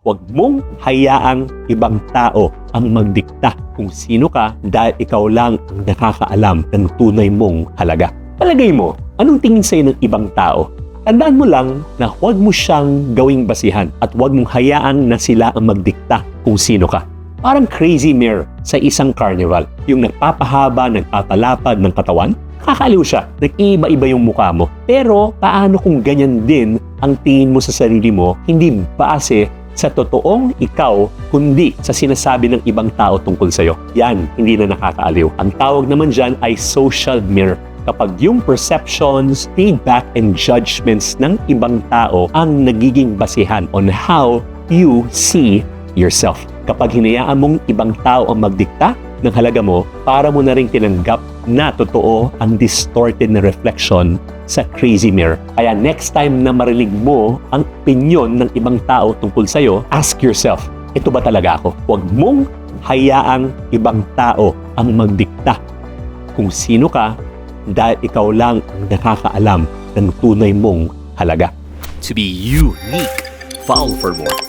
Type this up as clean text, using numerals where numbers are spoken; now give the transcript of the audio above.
Huwag mong hayaang ibang tao ang magdikta kung sino ka dahil ikaw lang ang nakakaalam ng tunay mong halaga. Palagay mo, anong tingin sa'yo ng ibang tao? Tandaan mo lang na huwag mo siyang gawing basihan at huwag mong hayaan na sila ang magdikta kung sino ka. Parang crazy mare sa isang carnival. Yung nagpapahaba, nagpapalapad ng katawan, kakaliw siya. Nag-iiba-iba yung mukha mo. Pero paano kung ganyan din ang tingin mo sa sarili mo, hindi base sa totoong ikaw, kundi sa sinasabi ng ibang tao tungkol sa'yo? Yan, hindi na nakakaaliw. Ang tawag naman dyan ay social mirror. Kapag yung perceptions, feedback, and judgments ng ibang tao ang nagiging basihan on how you see yourself. Kapag hinayaan mong ibang tao ang magdikta ng halaga mo, para mo na rin tinanggap na totoo ang distorted na reflection sa crazy mirror. Kaya next time na marinig mo ang opinion ng ibang tao tungkol sa'yo, ask yourself, ito ba talaga ako? Huwag mong hayaang ibang tao ang magdikta kung sino ka dahil ikaw lang ang nakakaalam ng tunay mong halaga. To be unique. Follow for more.